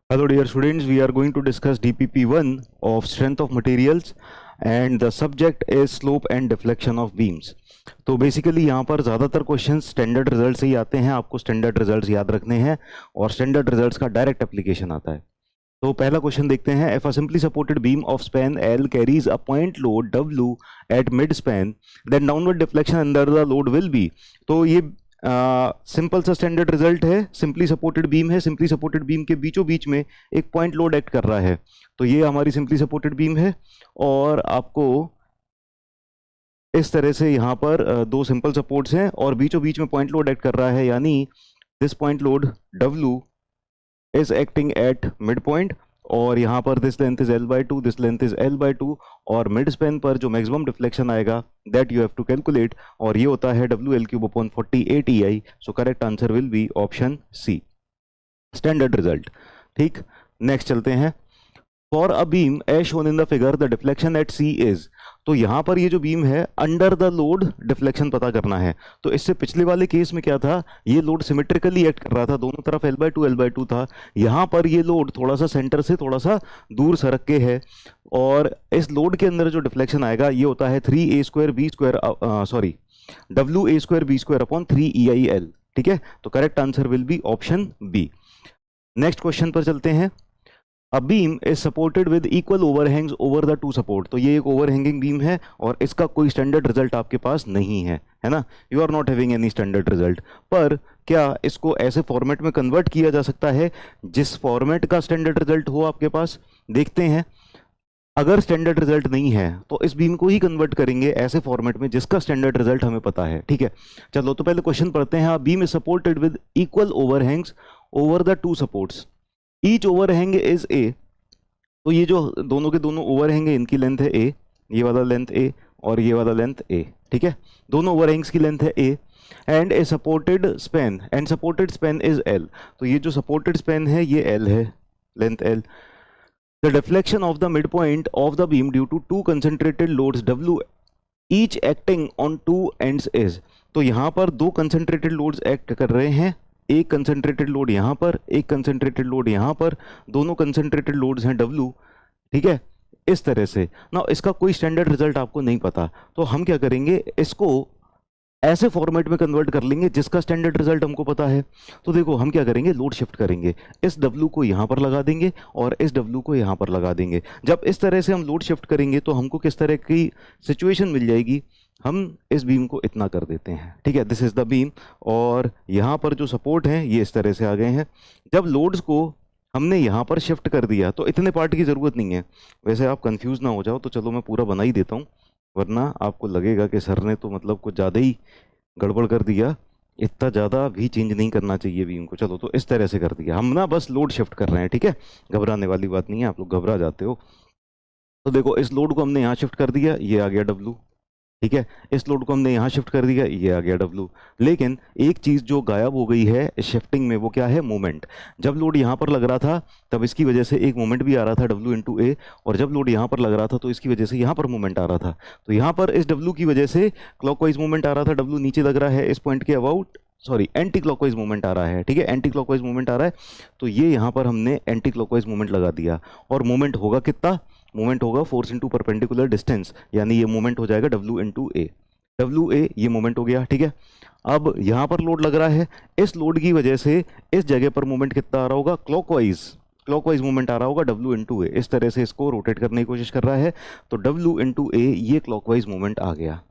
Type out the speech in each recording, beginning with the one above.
Hello dear students, we are going to discuss DPP1 of strength of materials and the subject is slope and deflection of beams. तो basically यहाँ पर ज़्यादातर questions standard result से ही आते हैं, आपको standard results याद रखने हैं और स्टैंडर्ड रिजल्ट्स का डायरेक्ट एप्लीकेशन आता है। तो पहला क्वेश्चन देखते हैं। If a simply supported beam of span L carries a point load W at mid span then downward deflection under the load will be. तो ये सिंपल सा स्टैंडर्ड रिजल्ट है। सिंपली सपोर्टेड बीम है, simply supported beam के बीचों बीच में एक point load act कर रहा है। तो ये हमारी सिंपली सपोर्टेड बीम है और आपको इस तरह से यहाँ पर दो सिंपल सपोर्ट्स हैं और बीचों बीच में पॉइंट लोड एक्ट कर रहा है, यानी this point load W is acting at mid point और यहाँ पर this length is L/2, this length is L/2 और मिड स्पैन पर जो मैक्सिमम डिफ्लेक्शन आएगा that you have to calculate और ये होता है WL3/48 EI। So correct answer will be option C, standard result. ठीक, नेक्स्ट चलते हैं। For a beam as shown in the figure the deflection at C is. तो यहाँ पर ये जो बीम है अंडर द लोड डिफ्लेक्शन पता करना है। तो इससे पिछले वाले केस में क्या था, ये लोड सिमेट्रिकली एक्ट कर रहा था, दोनों तरफ L/2 था। यहाँ पर ये लोड थोड़ा सा सेंटर से थोड़ा सा दूर सरक के है और इस लोड के अंदर जो डिफ्लेक्शन आएगा ये होता है 3a²b² WA²b² अपॉन 3EIL। ठीक है, तो correct answer will be option B. Next question पर चलते हैं। A beam is supported with equal overhangs over the two support. तो ये एक ओवरहैंगिंग बीम है और इसका कोई स्टैंडर्ड रिजल्ट आपके पास नहीं है, है ना। You are not having any standard result. पर क्या इसको ऐसे फॉर्मेट में कन्वर्ट किया जा सकता है जिस फॉर्मेट का स्टैंडर्ड रिजल्ट हो आपके पास? देखते हैं। अगर स्टैंडर्ड रिजल्ट नहीं है तो इस बीम को ही कन्वर्ट करेंगे ऐसे फॉर्मेट में जिसका स्टैंडर्ड रिजल्ट हमें पता है। ठीक है, चलो तो पहले क्वेश्चन पढ़ते हैं। Beam is supported with equal overhangs over the to supports, each overhang is A। तो ये जो दोनों के दोनों ओवरहैंग है इनकी लेंथ है A, ये वाला लेंथ A और ये वाला लेंथ A। ठीक है, दोनों ओवरहैंग्स की लेंथ है A and A supported span and supported span is L। तो ये जो सपोर्टेड स्पैन है ये L है, length L। The deflection of the mid point of the beam due to two concentrated loads W each acting on two ends is. तो यहाँ पर दो कंसंट्रेटेड लोड्स एक्ट कर रहे हैं, एक कंसंट्रेटेड लोड यहाँ पर, एक कंसंट्रेटेड लोड यहाँ पर, दोनों कंसंट्रेटेड लोड्स हैं W। ठीक है, इस तरह से ना इसका कोई स्टैंडर्ड रिजल्ट आपको नहीं पता, तो हम क्या करेंगे, इसको ऐसे फॉर्मेट में कन्वर्ट कर लेंगे जिसका स्टैंडर्ड रिजल्ट हमको पता है। तो देखो हम क्या करेंगे, लोड शिफ्ट करेंगे, इस W को यहाँ पर लगा देंगे और इस W को यहाँ पर लगा देंगे। जब इस तरह से हम लोड शिफ्ट करेंगे तो हमको किस तरह की सिचुएशन मिल जाएगी, हम इस बीम को इतना कर देते हैं। ठीक है, दिस इज द बीम और यहाँ पर जो सपोर्ट हैं ये इस तरह से आ गए हैं। जब लोड्स को हमने यहाँ पर शिफ्ट कर दिया तो इतने पार्ट की ज़रूरत नहीं है। वैसे आप कंफ्यूज ना हो जाओ तो चलो मैं पूरा बना ही देता हूँ, वरना आपको लगेगा कि सर ने तो मतलब कुछ ज़्यादा ही गड़बड़ कर दिया, इतना ज़्यादा भी चेंज नहीं करना चाहिए बीम को। चलो तो इस तरह से कर दिया, हम ना बस लोड शिफ्ट कर रहे हैं। ठीक है, घबराने वाली बात नहीं है, आप लोग घबरा जाते हो। तो देखो इस लोड को हमने यहाँ शिफ्ट कर दिया, ये आ गया W। ठीक है, इस लोड को हमने यहाँ शिफ्ट कर दिया, ये आ गया W। लेकिन एक चीज़ जो गायब हो गई है इस शिफ्टिंग में वो क्या है, मोमेंट। जब लोड यहाँ पर लग रहा था तब इसकी वजह से एक मोमेंट भी आ रहा था W × A, और जब लोड यहाँ पर लग रहा था तो इसकी वजह से यहाँ पर मोमेंट आ रहा था। तो यहाँ पर इस W की वजह से क्लॉकवाइज मोमेंट आ रहा था, W नीचे लग रहा है इस पॉइंट के about, sorry anti clockwise movement आ रहा है। ठीक है, एंटी क्लॉकवाइज मूवमेंट आ रहा है, तो ये यहाँ पर हमने एंटी क्लॉकवाइज मूवमेंट लगा दिया और मूवमेंट होगा कितना, मूवमेंट होगा फोर्स इंटू परपेंडिकुलर डिस्टेंस, यानी ये मूवमेंट हो जाएगा W × A। WA ये मोमेंट हो गया। ठीक है, अब यहाँ पर लोड लग रहा है, इस लोड की वजह से इस जगह पर मोमेंट कितना आ रहा होगा, क्लॉकवाइज मोमेंट आ रहा होगा W × A। इस तरह से इसको रोटेट करने की कोशिश कर रहा है, तो W × A ये क्लॉकवाइज मोमेंट आ गया।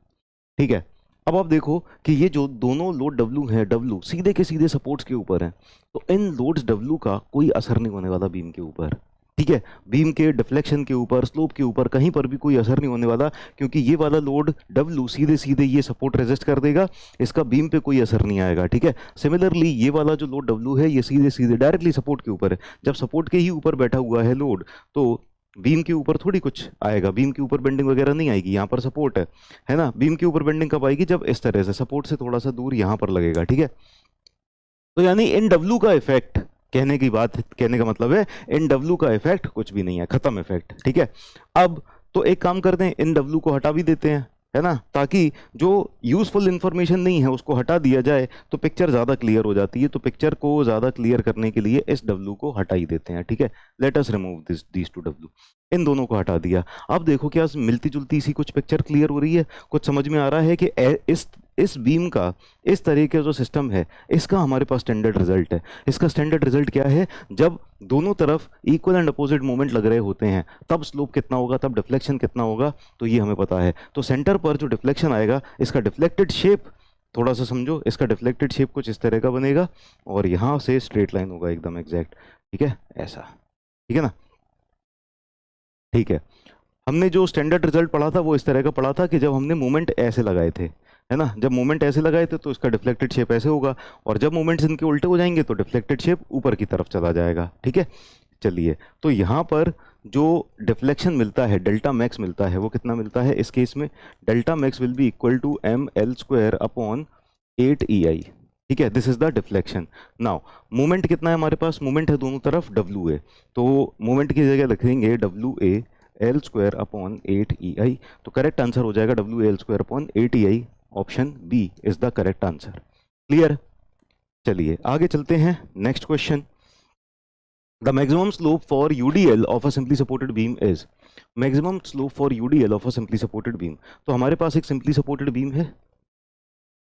ठीक है, अब आप देखो कि ये जो दोनों लोड W है, W सीधे के सीधे सपोर्ट्स के ऊपर है, तो इन लोड्स W का कोई असर नहीं होने वाला बीम के ऊपर। ठीक है, बीम के डिफ्लेक्शन के ऊपर, स्लोप के ऊपर कहीं पर भी कोई असर नहीं होने वाला, क्योंकि ये वाला लोड W सीधे सीधे ये सपोर्ट रेजिस्ट कर देगा, इसका बीम पे कोई असर नहीं आएगा। ठीक है, सिमिलरली ये वाला जो लोड W है ये सीधे सीधे डायरेक्टली सपोर्ट के ऊपर है। जब सपोर्ट के ही ऊपर बैठा हुआ है लोड तो बीम के ऊपर थोड़ी कुछ आएगा, बीम के ऊपर बेंडिंग वगैरह नहीं आएगी, यहाँ पर सपोर्ट है ना। बीम के ऊपर बेंडिंग कब आएगी, जब इस तरह से सपोर्ट से थोड़ा सा दूर यहाँ पर लगेगा। ठीक है, तो यानी इन W का इफेक्ट, कहने का मतलब है इन W का इफेक्ट कुछ भी नहीं है, खत्म इफेक्ट। ठीक है, अब तो एक काम करते हैं, इन W को हटा भी देते हैं, है ना, ताकि जो यूजफुल इंफॉर्मेशन नहीं है उसको हटा दिया जाए तो पिक्चर ज़्यादा क्लियर हो जाती है। तो पिक्चर को ज़्यादा क्लियर करने के लिए इस डब्ल्यू को हटा ही देते हैं, ठीक है। Let us remove these two W, इन दोनों को हटा दिया। अब देखो क्या मिलती जुलती सी कुछ पिक्चर क्लियर हो रही है, कुछ समझ में आ रहा है कि इस बीम का, इस तरह का जो सिस्टम है, इसका हमारे पास स्टैंडर्ड रिजल्ट है। इसका स्टैंडर्ड रिजल्ट क्या है, जब दोनों तरफ इक्वल एंड अपोजिट मूवमेंट लग रहे होते हैं तब स्लोप कितना होगा, तब डिफ्लेक्शन कितना होगा, तो ये हमें पता है। तो सेंटर पर जो डिफ्लेक्शन आएगा, इसका डिफ्लेक्टेड शेप थोड़ा सा समझो, इसका डिफ्लेक्टेड शेप कुछ इस तरह का बनेगा और यहाँ से स्ट्रेट लाइन होगा एकदम एग्जैक्ट, ठीक है, ऐसा, ठीक है ना। ठीक है, हमने जो स्टैंडर्ड रिजल्ट पढ़ा था वो इस तरह का पढ़ा था कि जब हमने मोमेंट ऐसे लगाए थे, है ना, जब मोमेंट ऐसे लगाए थे तो इसका डिफ्लेक्टेड शेप ऐसे होगा, और जब मोमेंट्स इनके उल्टे हो जाएंगे तो डिफ्लेक्टेड शेप ऊपर की तरफ चला जाएगा, ठीक है। चलिए, तो यहाँ पर जो डिफ्लेक्शन मिलता है, डेल्टा मैक्स मिलता है, वो कितना मिलता है इस केस में, delta max will be equal to ml² upon 8EI, ठीक है। This is the deflection. Now moment कितना है हमारे पास, मोमेंट है दोनों तरफ WA, तो मोमेंट की जगह लिखेंगे WA L² अपॉन 8EI, तो करेक्ट आंसर हो जाएगा WA L² upon 8EI, option B is the correct answer. Clear. चलिए आगे चलते हैं, next question. The maximum slope for UDL of a simply supported beam is, maximum slope for UDL of a simply supported beam, तो हमारे पास एक simply supported beam है,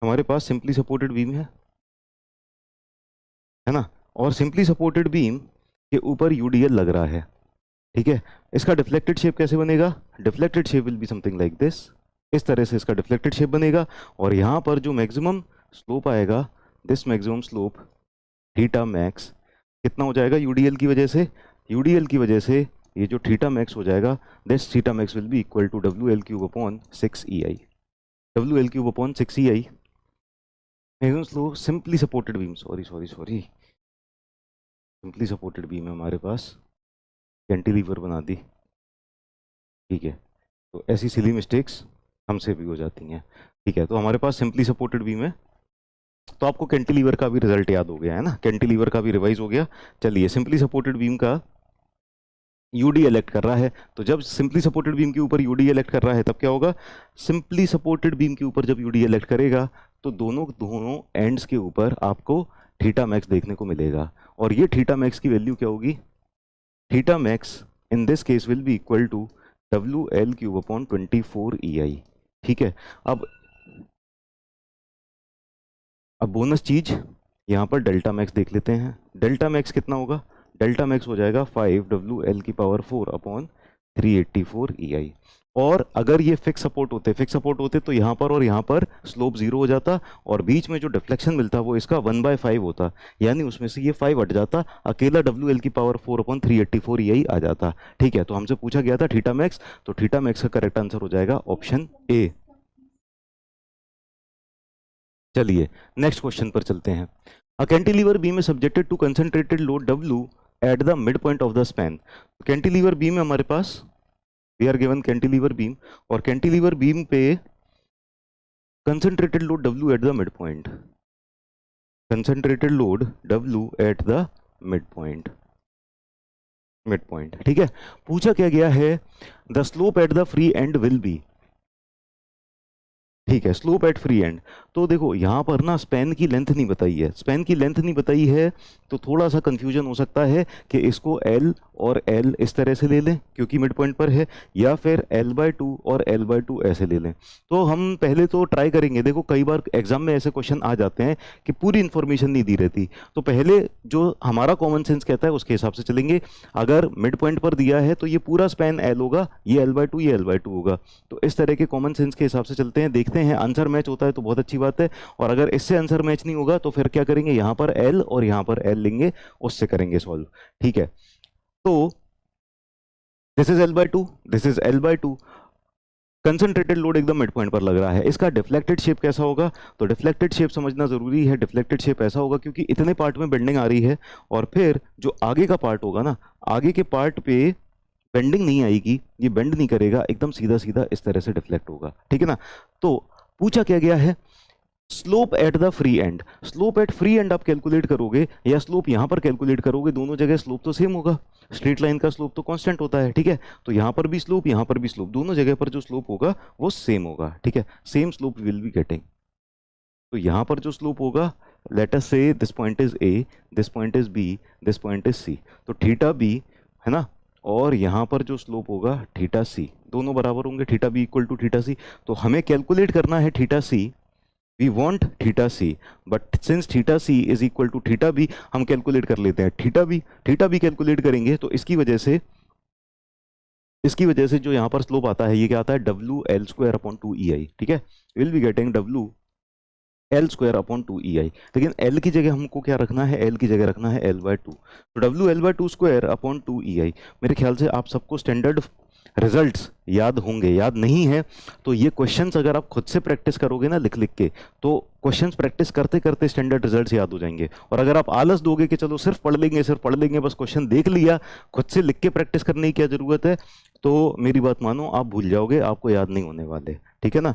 हमारे पास सिंपली सपोर्टेड बीम है ना, और सिंपली सपोर्टेड बीम के ऊपर UDL लग रहा है, ठीक है। इसका डिफ्लेक्टेड शेप कैसे बनेगा, deflected shape will be something like this, इस तरह से इसका डिफ्लेक्टेड शेप बनेगा, और यहाँ पर जो मैक्सिमम स्लोप आएगा, this maximum slope theta max कितना हो जाएगा UDL की वजह से, UDL की वजह से ये जो थीटा मैक्स हो जाएगा, this theta max will be equal to WL³ upon 6EI, WL³ upon 6EI, maximum slope simply supported beam, sorry simply supported beam है हमारे पास, कैंटिलीवर बना दी, ठीक है। तो ऐसी सिली मिस्टेक्स हमसे भी हो जाती हैं, ठीक है। तो हमारे पास सिंपली सपोर्टेड बीम है, तो आपको कैंटिलीवर का भी रिजल्ट याद हो गया है ना, कैंटिलीवर का भी रिवाइज हो गया। चलिए, सिंपली सपोर्टेड बीम का UD इलेक्ट कर रहा है, तो जब सिंपली सपोर्टेड बीम के ऊपर UD इलेक्ट कर रहा है तब क्या होगा, सिंपली सपोर्टेड बीम के ऊपर जब UD इलेक्ट करेगा तो दोनों एंड्स के ऊपर आपको थीटा मैक्स देखने को मिलेगा, और ये थीटा मैक्स की वैल्यू क्या होगी, theta max in this case will be equal to WL³ upon 24EI, ठीक है। अब बोनस चीज यहाँ पर डेल्टा मैक्स देख लेते हैं, डेल्टा मैक्स कितना होगा, डेल्टा मैक्स हो जाएगा 5WL⁴ अपॉन 384EI, और अगर ये फिक्स सपोर्ट होते तो यहाँ पर और यहाँ पर स्लोप 0 हो जाता, और बीच में जो डिफ्लेक्शन मिलता वो इसका 1/5 होता, यानी उसमें से ये 5 हट जाता, अकेला WL⁴ अपॉन 384EI आ जाता, ठीक है। तो हमसे पूछा गया था थीटा मैक्स, तो थीटा मैक्स का करेक्ट आंसर हो जाएगा ऑप्शन ए। चलिए नेक्स्ट क्वेश्चन पर चलते हैं। A cantilever beam is subjected to concentrated load W at the mid point of the span. Cantilever beam है हमारे पास, we are given cantilever beam, और कैंटिलीवर बीम पे concentrated load W at the mid point, concentrated load W at the mid point, ठीक है। पूछा क्या गया है, the slope at the free end will be, ठीक है, स्लोप एट फ्री एंड। तो देखो यहाँ पर ना स्पैन की लेंथ नहीं बताई है, स्पैन की लेंथ नहीं बताई है तो थोड़ा सा कंफ्यूजन हो सकता है कि इसको L और L इस तरह से ले लें क्योंकि मिड पॉइंट पर है, या फिर L/2 और L/2 ऐसे ले लें। तो हम पहले तो ट्राई करेंगे, देखो कई बार एग्जाम में ऐसे क्वेश्चन आ जाते हैं कि पूरी इन्फॉर्मेशन नहीं दी रहती, तो पहले जो हमारा कॉमन सेंस कहता है उसके हिसाब से चलेंगे। अगर मिड पॉइंट पर दिया है तो ये पूरा स्पैन L होगा, ये L/2 ये L/2 होगा, तो इस तरह के कॉमन सेंस के हिसाब से चलते हैं, देखते हैं आंसर मैच होता है तो बहुत अच्छी बात है, और अगर इससे आंसर मैच नहीं होगा तो फिर क्या करेंगे, यहाँ पर L और यहाँ पर L लेंगे, उससे करेंगे सॉल्व, ठीक है। तो this is L/2, this is L/2, concentrated load एकदम मिड पॉइंट पर लग रहा है, इसका डिफ्लेक्टेड शेप कैसा होगा, तो डिफ्लेक्टेड शेप समझना जरूरी है। डिफ्लेक्टेड शेप ऐसा होगा क्योंकि इतने पार्ट में बेंडिंग आ रही है, और फिर जो आगे का पार्ट होगा ना, आगे के पार्ट पे बेंडिंग नहीं आएगी, ये बेंड नहीं करेगा, एकदम सीधा सीधा इस तरह से डिफ्लेक्ट होगा, ठीक है ना। तो पूछा क्या गया है, slope at the free and, slope eight free and आप कैलकुलेट करोगे या स्लोप यहां पर कैलकुलेट करोगे, दोनों जगह स्लोप तो सेम होगा, स्ट्रेट लाइन का स्लोप तो कांस्टेंट होता है, ठीक है। तो यहां पर भी स्लोप, यहां पर भी स्लोप, दोनों जगह पर जो स्लोप होगा वो सेम होगा, ठीक है। Same slope will be getting. तो यहां पर जो स्लोप होगा, let us say this point is A, this point is B, this point is C, तो थीटा बी है ना, और यहां पर जो स्लोप होगा थीटा सी, दोनों बराबर होंगे, theta B equal to theta C. तो हमें कैलकुलेट करना है theta C, we want theta C, but since theta C is equal to theta B, हम कैलकुलेट कर लेते हैं theta B. Theta B calculate करेंगे तो इसकी वजह से जो यहाँ पर स्लोप आता है, ये क्या आता है, W L square upon 2 EI, ठीक है। Will be getting W L square upon 2 EI, लेकिन एल की जगह हमको क्या रखना है, एल की जगह रखना है L/2, तो W L/2 square upon 2 EI। मेरे ख्याल से आप सबको स्टैंडर्ड रिजल्ट्स याद होंगे, याद नहीं है तो ये क्वेश्चंस अगर आप खुद से प्रैक्टिस करोगे ना लिख लिख के, तो क्वेश्चंस प्रैक्टिस करते करते स्टैंडर्ड रिजल्ट्स याद हो जाएंगे। और अगर आप आलस दोगे कि चलो सिर्फ पढ़ लेंगे बस क्वेश्चन देख लिया, खुद से लिख के प्रैक्टिस करने की क्या जरूरत है, तो मेरी बात मानो, आप भूल जाओगे, आपको याद नहीं होने वाले, ठीक है ना।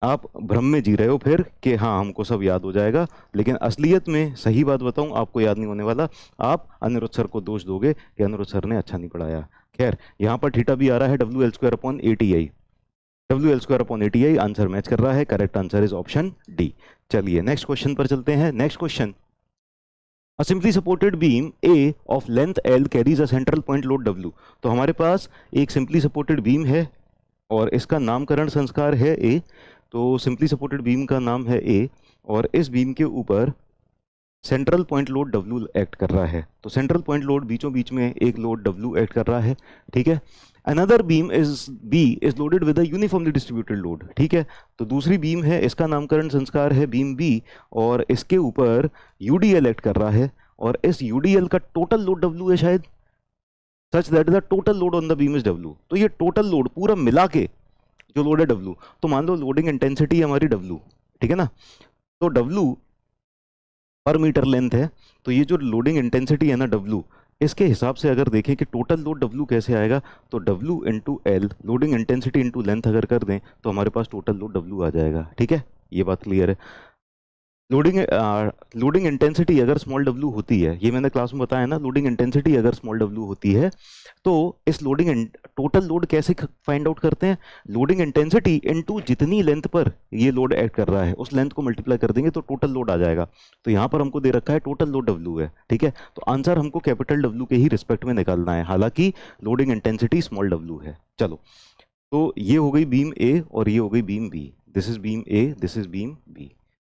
आप भ्रम में जी रहे हो फिर कि हाँ हमको सब याद हो जाएगा, लेकिन असलियत में सही बात बताऊं, आपको याद नहीं होने वाला। आप अनिरुद्ध सर को दोष दोगे कि अनिरुद्ध सर ने अच्छा नहीं पढ़ाया। खैर, यहाँ पर थीटा भी आ रहा है W L square upon 8EI, W L square upon 8EI, answer match कर रहा है, correct answer is option D. चलिए नेक्स्ट क्वेश्चन पर चलते हैं। Next question, A simply supported beam A of length L carries a central point load W। तो हमारे पास एक सिंपली सपोर्टेड बीम है और इसका नामकरण संस्कार है A। तो सिंपली सपोर्टेड बीम का नाम है A और इस बीम के ऊपर central point load W act कर रहा है। तो सेंट्रल पॉइंट लोड, बीचों बीच में एक लोड W एक्ट कर रहा है, ठीक है। Another beam is B is loaded with a uniformly distributed load, ठीक है। तो दूसरी बीम है, इसका नामकरण संस्कार है बीम B और इसके ऊपर UDL एक्ट कर रहा है और इस UDL का टोटल लोड W है शायद, such that the total load on the beam is W। तो ये टोटल लोड पूरा मिला के जो लोड है W, तो मान लो लोडिंग इंटेंसिटी है हमारी W, ठीक है ना। तो W पर मीटर लेंथ है, तो ये जो लोडिंग इंटेंसिटी है ना W, इसके हिसाब से अगर देखें कि टोटल लोड W कैसे आएगा, तो W into L, loading intensity into length अगर कर दें तो हमारे पास टोटल लोड W आ जाएगा, ठीक है। ये बात क्लियर है। लोडिंग इंटेंसिटी अगर स्मॉल w होती है, ये मैंने क्लास में बताया ना, लोडिंग इंटेंसिटी अगर स्मॉल w होती है तो इस लोडिंग टोटल लोड कैसे फाइंड आउट करते हैं, लोडिंग इंटेंसिटी इनटू जितनी लेंथ पर ये लोड ऐड कर रहा है उस लेंथ को मल्टीप्लाई कर देंगे तो टोटल लोड आ जाएगा। तो यहाँ पर हमको दे रखा है टोटल लोड w है, ठीक है। तो आंसर हमको कैपिटल W के ही रिस्पेक्ट में निकालना है, हालांकि लोडिंग इंटेंसिटी स्मॉल w है। चलो, तो ये हो गई बीम A और ये हो गई beam B। This is beam A, this is beam B,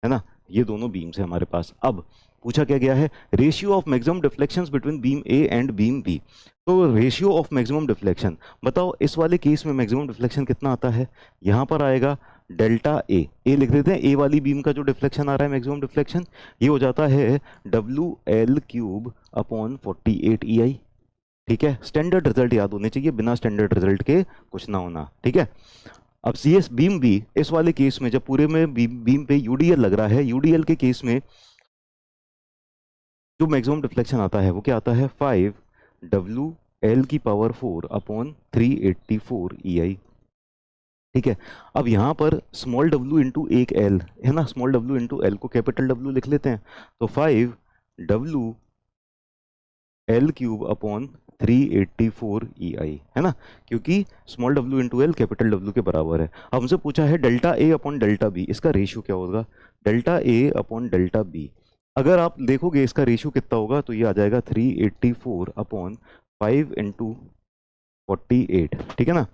है ना। ये दोनों बीम्स है हमारे पास। अब पूछा क्या गया है, ratio of maximum deflections between beam A and beam B। तो रेशियो ऑफ मैक्सिमम डिफ्लेक्शन बताओ, इस वाले केस में मैक्सिमम डिफ्लेक्शन कितना आता है, यहाँ पर आएगा डेल्टा ए लिख देते हैं। ए वाली बीम का जो डिफ्लेक्शन आ रहा है मैक्सिमम डिफ्लेक्शन, ये हो जाता है WL³ अपॉन 48EI, ठीक है। स्टैंडर्ड रिजल्ट याद होने चाहिए, बिना स्टैंडर्ड रिजल्ट के कुछ ना होना, ठीक है। अब CS बीम B, इस वाले केस में जब पूरे में बीम पे UDL लग रहा है, UDL के केस में जो मैक्सिमम डिफ्लेक्शन आता है वो क्या आता है, 5WL⁴ अपॉन 384EI, ठीक है। अब यहाँ पर स्मॉल w इंटू एक L है ना, स्मॉल w इंटू L को कैपिटल W लिख लेते हैं, तो 5WL³ अपॉन 384EI, है ना, क्योंकि small w into L capital W के बराबर है। अब हमसे पूछा है delta A upon delta B, इसका रेशियो क्या होगा, delta A upon delta B। अगर आप देखोगे इसका रेशियो कितना होगा, तो ये आ जाएगा 384 अपॉन 5 इंटू 48, ठीक है ना।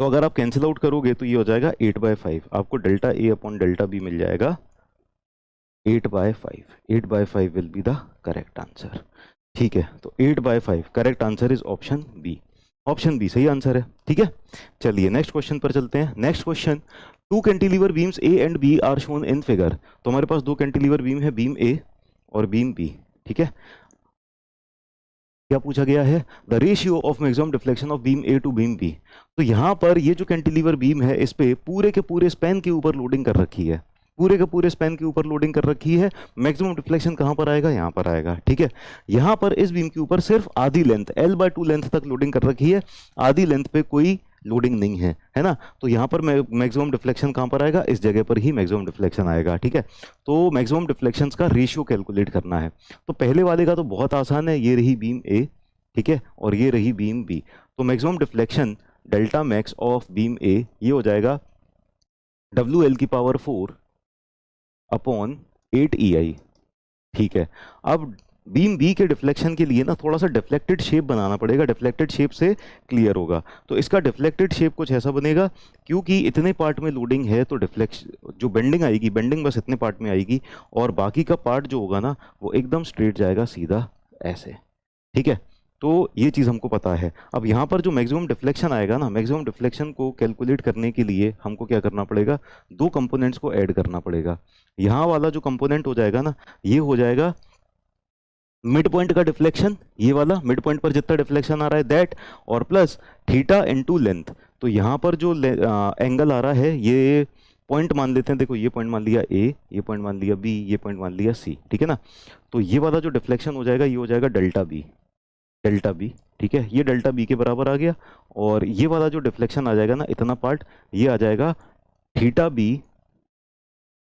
तो अगर आप कैंसिल आउट करोगे तो ये हो जाएगा 8/5, आपको delta A upon delta B मिल जाएगा 8/5। 8/5 will be the correct answer, ठीक है। तो 8/5 correct answer is option B, option B सही आंसर है, ठीक है। चलिए नेक्स्ट क्वेश्चन पर चलते हैं। Next question, 2 cantilever beams A and B are shown in figure. तो हमारे पास 2 कैंटिलीवर बीम है, बीम A और बीम B, ठीक है। क्या पूछा गया है, the ratio of maximum deflection of beam A to beam B। तो यहाँ पर ये जो कैंटिलीवर बीम है, इस पे पूरे के पूरे स्पैन के ऊपर लोडिंग कर रखी है, पूरे के पूरे स्पैन के ऊपर लोडिंग कर रखी है। मैक्सिमम डिफ्लेक्शन कहाँ पर आएगा, यहाँ पर आएगा, ठीक है। यहाँ पर इस बीम के ऊपर सिर्फ आधी लेंथ L/2 लेंथ तक लोडिंग कर रखी है, आधी लेंथ पे कोई लोडिंग नहीं है ना। तो यहाँ पर मैक्सिमम डिफ्लेक्शन कहाँ पर आएगा, इस जगह पर ही मैक्सिमम डिफ्लेक्शन आएगा, ठीक है। तो मैक्सिमम डिफ्लेक्शन का रेशियो कैलकुलेट करना है। तो पहले वाले का तो बहुत आसान है, ये रही बीम ए, ठीक है, और ये रही बीम बी। तो maximum deflection delta max of beam ए ये हो जाएगा WL की पावर 4 अपॉन 8 EI, ठीक है। अब बीम बी के डिफ्लेक्शन के लिए ना थोड़ा सा डिफ्लेक्टेड शेप बनाना पड़ेगा, डिफ्लेक्टेड शेप से क्लियर होगा। तो इसका डिफ्लेक्टेड शेप कुछ ऐसा बनेगा, क्योंकि इतने पार्ट में लोडिंग है तो डिफ्लेक्शन जो बेंडिंग आएगी, बेंडिंग बस इतने पार्ट में आएगी, और बाकी का पार्ट जो होगा ना वो एकदम स्ट्रेट जाएगा सीधा ऐसे, ठीक है। तो ये चीज़ हमको पता है। अब यहाँ पर जो मैक्सिमम डिफ्लेक्शन आएगा ना, मैक्सिमम डिफ्लेक्शन को कैलकुलेट करने के लिए हमको क्या करना पड़ेगा, दो कंपोनेंट्स को ऐड करना पड़ेगा। यहाँ वाला जो कंपोनेंट हो जाएगा ना, ये हो जाएगा मिड पॉइंट का डिफ्लेक्शन, ये वाला मिड पॉइंट पर जितना डिफ्लेक्शन आ रहा है दैट, और प्लस थीटा इनटू लेंथ। तो यहाँ पर जो एंगल आ रहा है ये पॉइंट मान लेते हैं, देखो ये पॉइंट मान लिया ए, ये पॉइंट मान लिया बी, ये पॉइंट मान लिया सी, ठीक है ना। तो ये वाला जो डिफ्लेक्शन हो जाएगा ये हो जाएगा डेल्टा बी, डेल्टा बी, ठीक है, ये डेल्टा बी के बराबर आ गया। और ये वाला जो डिफ्लेक्शन आ जाएगा ना, इतना पार्ट, ये आ जाएगा theta B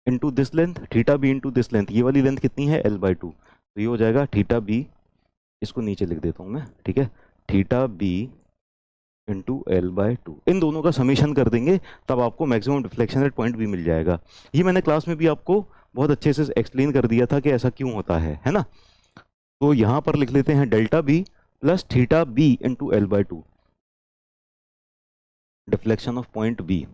into this length, theta B into this length. ये वाली लेंथ कितनी है, L/2, तो ये हो जाएगा थीटा बी, इसको नीचे लिख देता हूँ मैं, ठीक है, थीटा बी इंटू L/2। इन दोनों का समीशन कर देंगे, तब आपको maximum deflection at point B मिल जाएगा। ये मैंने क्लास में भी आपको बहुत अच्छे से एक्सप्लेन कर दिया था कि ऐसा क्यों होता है ना। तो यहाँ पर लिख लेते हैं delta B plus theta B into L/2, deflection of point B,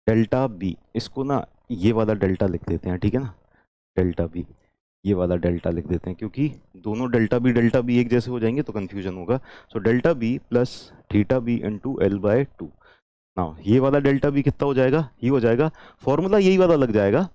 delta B, इसको ना ये वाला डेल्टा लिख देते हैं, ठीक है ना, डेल्टा बी, ये वाला डेल्टा लिख देते हैं, क्योंकि दोनों डेल्टा बी एक जैसे हो जाएंगे तो कंफ्यूजन होगा। So delta B plus theta B into L/2। ना ये वाला डेल्टा बी कितना हो जाएगा, ये हो जाएगा, फॉर्मूला यही वाला लग जाएगा,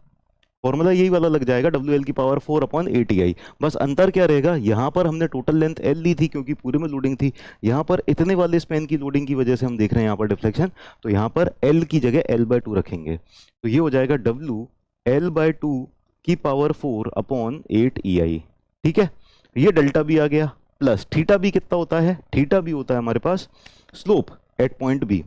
फॉर्मूला यही वाला लग जाएगा, WL की पावर 4 अपॉन 8 EI। बस अंतर क्या रहेगा, यहाँ पर हमने टोटल लेंथ L ली थी क्योंकि पूरे में लोडिंग थी, यहाँ पर इतने वाले स्पैन की लोडिंग की वजह से हम देख रहे हैं यहाँ पर डिफ्लेक्शन, तो यहाँ पर L की जगह L/2 रखेंगे। तो ये हो जाएगा WL/2 की पावर 4 अपॉन 8 EI, ठीक है। ये डेल्टा बी आ गया, प्लस थीटा बी कितना होता है, थीटा बी होता है हमारे पास स्लोप एट पॉइंट बी,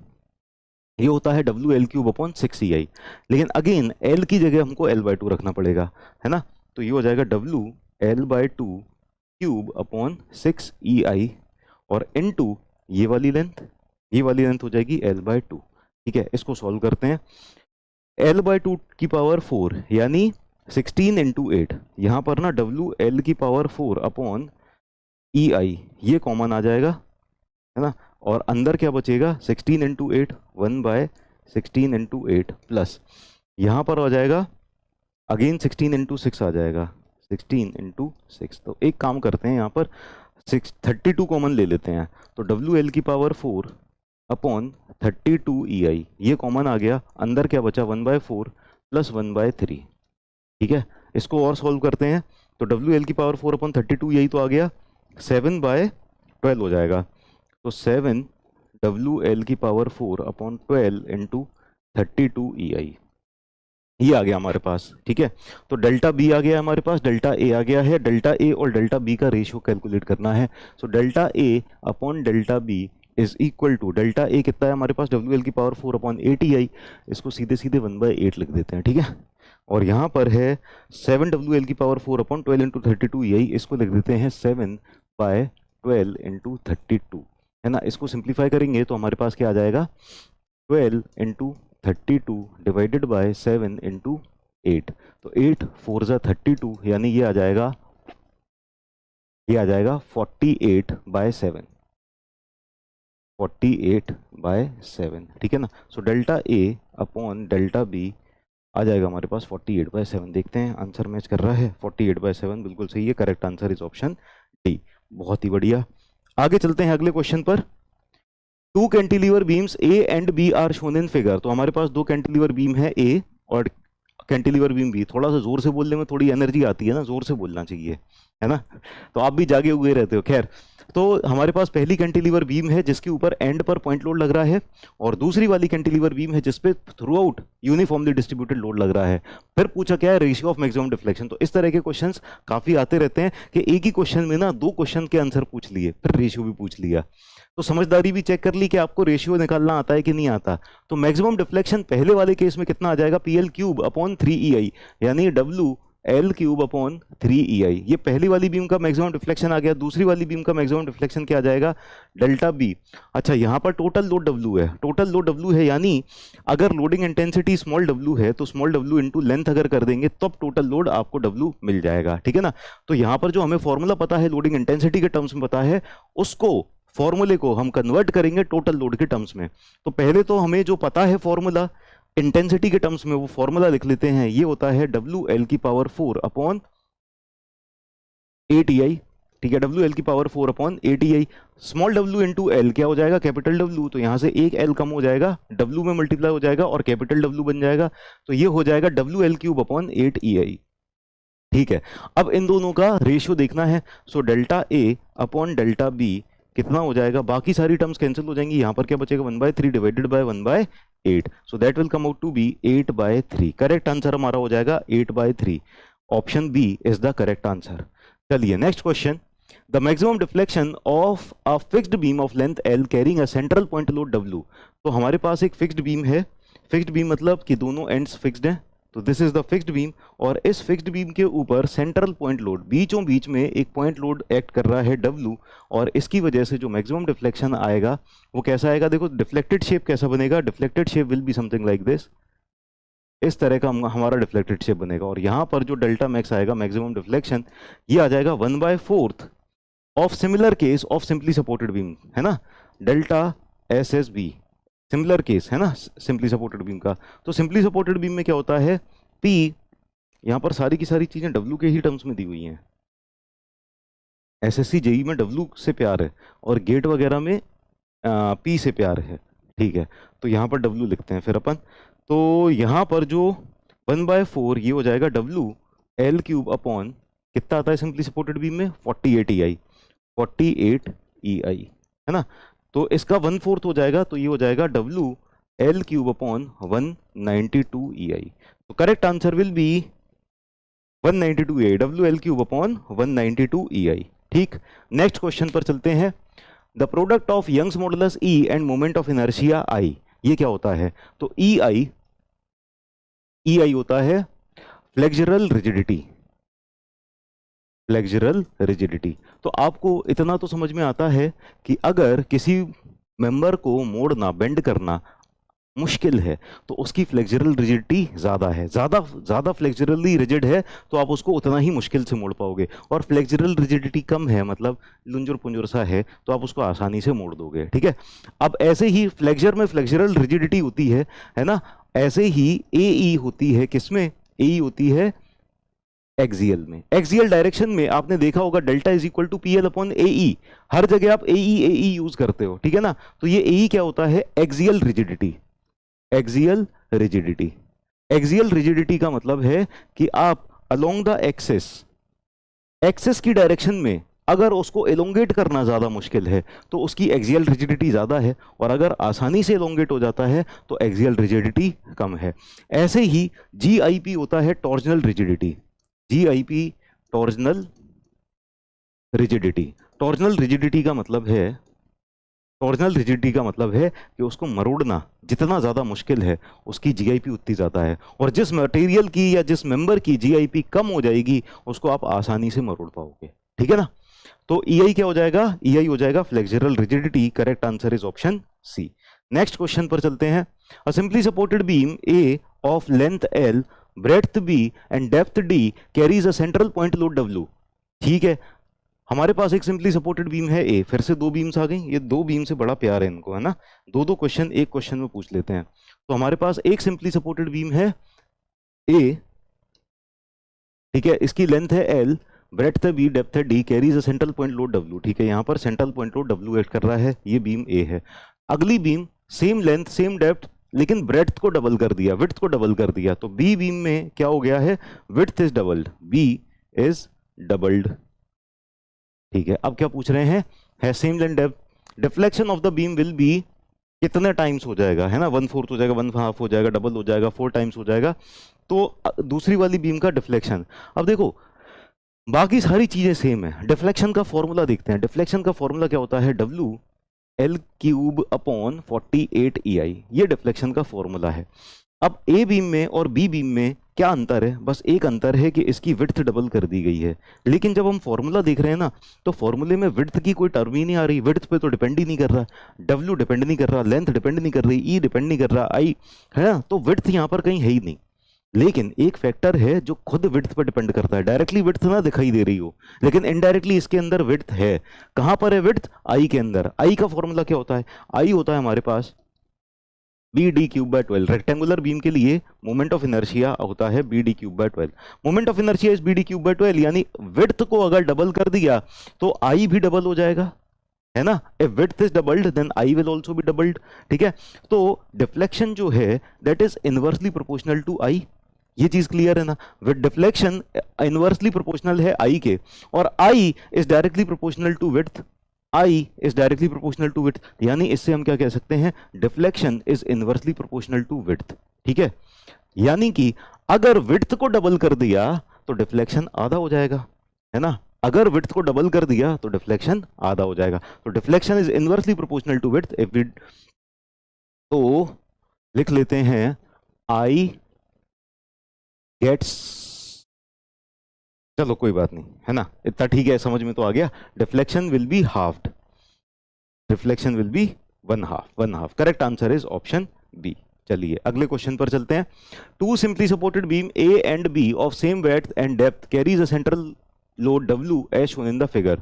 ये होता है WL³ अपॉन 6 EI। लेकिन अगेन L की जगह हमको L/2 रखना पड़ेगा, है ना। तो ये हो जाएगा WL/2³ अपॉन 6 EI, और इनटू ये वाली लेंथ हो जाएगी L/2, ठीक है। इसको सॉल्व करते हैं, L/2 की पावर 4 यानी 16 इंटू 8, यहाँ पर ना WL की पावर 4 अपॉन EI ये कॉमन आ जाएगा, है ना। और अंदर क्या बचेगा, 16 इंटू 8, 1/16 इंटू 8, प्लस यहाँ पर आ जाएगा अगेन 16 इंटू 6 आ जाएगा, 16 इंटू 6। तो एक काम करते हैं, यहाँ पर 32 कॉमन ले लेते हैं, तो WL की पावर 4 अपॉन 32 EI ये कॉमन आ गया, अंदर क्या बचा 1/4 प्लस 1/3, ठीक है। इसको और सॉल्व करते हैं, तो WL की पावर 4 अपॉन 32 EI तो आ गया 7/12 हो जाएगा। तो 7 WL की पावर 4 अपॉन 12 इंटू 32 EI ये आ गया हमारे पास, ठीक है। तो डेल्टा बी आ गया हमारे पास, डेल्टा ए आ गया है, डेल्टा ए और डेल्टा बी का रेशियो कैलकुलेट करना है। So delta A upon delta B is equal to, delta A कितना है हमारे पास, WL की पावर 4 अपॉन 8 EI, इसको सीधे सीधे 1/8 लिख देते हैं, ठीक है। और यहाँ पर है 7 WL की पावर 4 अपॉन 12 इंटू 32 EI, इसको लिख देते हैं 7/12 इंटू 32, है ना। इसको सिंप्लीफाई करेंगे तो हमारे पास क्या आ जाएगा, 12 इंटू 32 डिवाइडेड बाय 7 इंटू 8, तो 8 4 ज़ा 32, यानी ये आ जाएगा 48/7, 48/7, ठीक है ना। सो delta A upon delta B आ जाएगा हमारे पास 48/7। देखते हैं आंसर मैच कर रहा है, 48/7 बिल्कुल सही है, correct answer is option D. बहुत ही बढ़िया, आगे चलते हैं अगले क्वेश्चन पर। 2 cantilever beams A and B are shown in figure. तो हमारे पास 2 कैंटिलीवर बीम है A और कैंटिलीवर बीम B। थोड़ा सा जोर से बोलने में थोड़ी एनर्जी आती है ना, जोर से बोलना चाहिए, है ना। तो आप भी जागे हुए रहते हो। खैर, तो हमारे पास पहली कैंटिलीवर बीम है जिसके ऊपर एंड पर पॉइंट लोड लग रहा है, और दूसरी वाली कैंटिलीवर बीम है जिसपे through out uniformly distributed load लग रहा है। फिर पूछा क्या है, रेशियो ऑफ मैक्सिमम डिफ्लेक्शन। तो इस तरह के क्वेश्चंस काफी आते रहते हैं कि एक ही क्वेश्चन में ना 2 क्वेश्चन के आंसर पूछ लिए, फिर रेशियो भी पूछ लिया। तो समझदारी भी चेक कर ली कि आपको रेशियो निकालना आता है कि नहीं आता। तो मैक्सिमम डिफ्लेक्शन पहले वाले केस में कितना आ जाएगा, PL³ अपॉन 3EI, यानी WL³ अपॉन 3EI। ये पहली वाली बीम का मैक्सिमम डिफ्लेक्शन आ गया। दूसरी वाली बीम का मैक्सिमम डिफ्लेक्शन क्या आ जाएगा, डेल्टा B। अच्छा, यहाँ पर टोटल लोड W है, टोटल लोड W है, यानी अगर लोडिंग इंटेंसिटी स्मॉल w है तो स्मॉल w इंटू लेंथ अगर कर देंगे तब टोटल लोड आपको W मिल जाएगा, ठीक है ना। तो यहाँ पर जो हमें फॉर्मूला पता है लोडिंग इंटेंसिटी के टर्म्स में पता है, उसको फॉर्मूले को हम कन्वर्ट करेंगे टोटल लोड के टर्म्स में। तो पहले तो हमें जो पता है फॉर्मूला इंटेंसिटी के टर्म्स में, वो फॉर्मूला लिख लेते हैं। ये होता है WL⁴ अपॉन 8EI, ठीक है, WL⁴ upon 8EI। Small w into L क्या हो जाएगा, कैपिटल W। तो यहां से एक L कम हो जाएगा, W में मल्टीप्लाई हो जाएगा और कैपिटल W बन जाएगा। तो ये हो जाएगा WL³ अपॉन 8EI, ठीक है। अब इन दोनों का रेशियो देखना है। So delta A upon delta B कितना हो जाएगा, बाकी सारी टर्म्स कैंसिल हो जाएंगी। यहां पर क्या बचेगा, 1/3 divided by 1/8। So that will come out to be 8/3। Correct answer हमारा हो जाएगा 8/3। Option B is the correct answer. चलिए next question. The maximum deflection of a fixed beam of length L carrying a central point load W। तो हमारे पास एक fixed beam है, fixed beam मतलब कि दोनों एंड्स फिक्स्ड हैं, तो this is the fixed beam. और इस फिक्स्ड बीम के ऊपर सेंट्रल पॉइंट लोड, बीचों बीच में एक पॉइंट लोड एक्ट कर रहा है W, और इसकी वजह से जो मैक्सिमम डिफ्लेक्शन आएगा वो कैसा आएगा, देखो डिफ्लेक्टेड शेप कैसा बनेगा, deflected shape will be something like this. इस तरह का हमारा डिफ्लेक्टेड शेप बनेगा। और यहाँ पर जो डेल्टा मैक्स आएगा, मैक्सिमम डिफ्लेक्शन, ये आ जाएगा 1/4 of similar case of simply supported beam, है ना, डेल्टा SSB, सिमिलर केस है ना सिंपली सपोर्टेड बीम का। तो सिंपली सपोर्टेड बीम में क्या होता है, P, यहाँ पर सारी की सारी चीजें W के ही टर्म्स में दी हुई हैं। SSC JEE में W से प्यार है और गेट वगैरह में P से प्यार है, ठीक है। तो यहाँ पर W लिखते हैं फिर अपन। तो यहाँ पर जो 1/4 ये हो जाएगा WL³ अपॉन कितना आता है सिंपली सपोर्टेड बीम में, 48EI, 48EI, है ना। तो इसका 1/4 हो जाएगा, तो ये हो जाएगा WL³ अपॉन 192EI। तो correct answer will be 192EI, WL³ upon 192EI, ठीक। नेक्स्ट क्वेश्चन पर चलते हैं। The product of Young's modulus E and moment of inertia I, ये क्या होता है, तो EI होता है फ्लेक्सुरल रिजिडिटी, फ्लेक्सुरल रिजिडिटी। तो आपको इतना तो समझ में आता है कि अगर किसी मेंबर को मोड़ना, बेंड करना मुश्किल है तो उसकी फ्लेक्सुरल रिजिडिटी ज़्यादा है, ज़्यादा फ्लेक्सुरली रिजिड है तो आप उसको उतना ही मुश्किल से मोड़ पाओगे, और फ्लेक्सुरल रिजिडिटी कम है मतलब लुंजुर पुंजुर सा है तो आप उसको आसानी से मोड़ दोगे, ठीक है। अब ऐसे ही फ्लेक्सर में फ्लेक्सुरल रिजिडिटी होती है ना, ऐसे ही AE होती है, किसमें AE होती है, एक्सियल में। एक्सियल डायरेक्शन में आपने देखा होगा delta is equal to PL upon AE, हर जगह आप AE यूज करते हो, ठीक है ना। तो ये AE क्या होता है, axial rigidity, axial rigidity. Axial rigidity का मतलब है कि आप अलोंग द एक्सिस की डायरेक्शन में अगर उसको एलोंगेट करना ज्यादा मुश्किल है तो उसकी एक्सियल रिजिडिटी ज्यादा है, और अगर आसानी से एलोंगेट हो जाता है तो एक्सियल रिजिडिटी कम है। ऐसे ही GIP होता है torsional rigidity, GIP torsional rigidity. Torsional rigidity का मतलब है, टॉर्जनल रिजिडिटी का मतलब है कि उसको मरोड़ना जितना ज़्यादा मुश्किल है उसकी GIP उतनी ज़्यादा है, और जिस मटेरियल की या जिस मेंबर की GIP कम हो जाएगी उसको आप आसानी से मरोड़ पाओगे, ठीक है ना। तो EI क्या हो जाएगा, EI हो जाएगा flexural rigidity. Correct answer is option C. Next question पर चलते हैं। A simply supported beam A of length L, breadth B and depth D carries a central point load W, ठीक है। हमारे पास एक सिंपली सपोर्टेड बीम है A, फिर से 2 बीम्स आ गई, ये 2 बीम से बड़ा प्यार है इनको, है ना, 2 क्वेश्चन एक क्वेश्चन में पूछ लेते हैं। तो हमारे पास एक सिंपली सपोर्टेड बीम है A, ठीक है, इसकी लेंथ है L, ब्रेड्थ है B, डेप्थ है D, carries a central point load W, ठीक है। यहाँ पर central point load W act कर रहा है, ये बीम A है। अगली beam same length same depth, लेकिन ब्रेड्थ को डबल कर दिया, विड्थ को डबल कर दिया, तो B बीम में क्या हो गया है, width is doubled, B is doubled, ठीक है। अब क्या पूछ रहे हैं, है same length depth, deflection of the beam will be कितने टाइम्स हो जाएगा, है ना, 1/4 हो जाएगा, 1/2 हो जाएगा, डबल हो जाएगा, 4 टाइम्स हो जाएगा। तो दूसरी वाली बीम का डिफ्लेक्शन, अब देखो बाकी सारी चीजें सेम है। डिफ्लेक्शन का फॉर्मूला देखते हैं। डिफ्लेक्शन का फॉर्मूला क्या होता है, WL3/48EI, ये डिफ्लेक्शन का फॉर्मूला है। अब ए बीम में और बी बीम में क्या अंतर है, बस एक अंतर है कि इसकी विड्थ डबल कर दी गई है। लेकिन जब हम फॉर्मूला देख रहे हैं ना, तो फॉर्मूले में विड्थ की कोई टर्म ही नहीं आ रही, विड्थ पे तो डिपेंड ही नहीं कर रहा, W डिपेंड नहीं कर रहा, लेंथ डिपेंड नहीं कर रही, E डिपेंड नहीं कर रहा, I, है ना, तो विड्थ यहाँ पर कहीं है ही नहीं। लेकिन एक फैक्टर है जो खुद विड्थ पर डिपेंड करता है, डायरेक्टली विड्थ ना दिखाई दे रही हो, लेकिन इनडायरेक्टली इसके अंदर विड्थ है। कहां पर है विड्थ, आई के अंदर। आई का फॉर्मूला क्या होता है, आई होता है हमारे पास BD³/12। रेक्टेंगुलर बीम के लिए मोमेंट ऑफ इनर्शिया होता है BD³/12। Moment of inertia is BD³/12, यानी विड्थ को अगर डबल कर दिया तो आई भी डबल हो जाएगा, है ना। If width is doubled then I will also be doubled, ठीक है। तो डिफ्लेक्शन जो है that is inversely proportional to I, ये चीज क्लियर है ना। विद डिफ्लेक्शन इनवर्सली प्रोपोर्शनल है आई के, और I is directly proportional to width, I is directly proportional to width, यानी इससे हम क्या कह सकते हैं, deflection is inversely proportional to width, ठीक है। यानी कि अगर विड्थ को डबल कर दिया तो डिफ्लेक्शन आधा हो जाएगा, है ना। अगर विड्थ को डबल कर दिया तो डिफ्लेक्शन आधा हो जाएगा। तो deflection is inversely proportional to width if width, तो लिख लेते हैं आई गेट्स, चलो कोई बात नहीं, है ना, इतना ठीक है, समझ में तो आ गया। Deflection will be halved, deflection will be one half. Correct answer is option B. चलिए अगले क्वेश्चन पर चलते हैं। Two simply supported beam A and B of same width and depth carries a central load W as shown in the figure.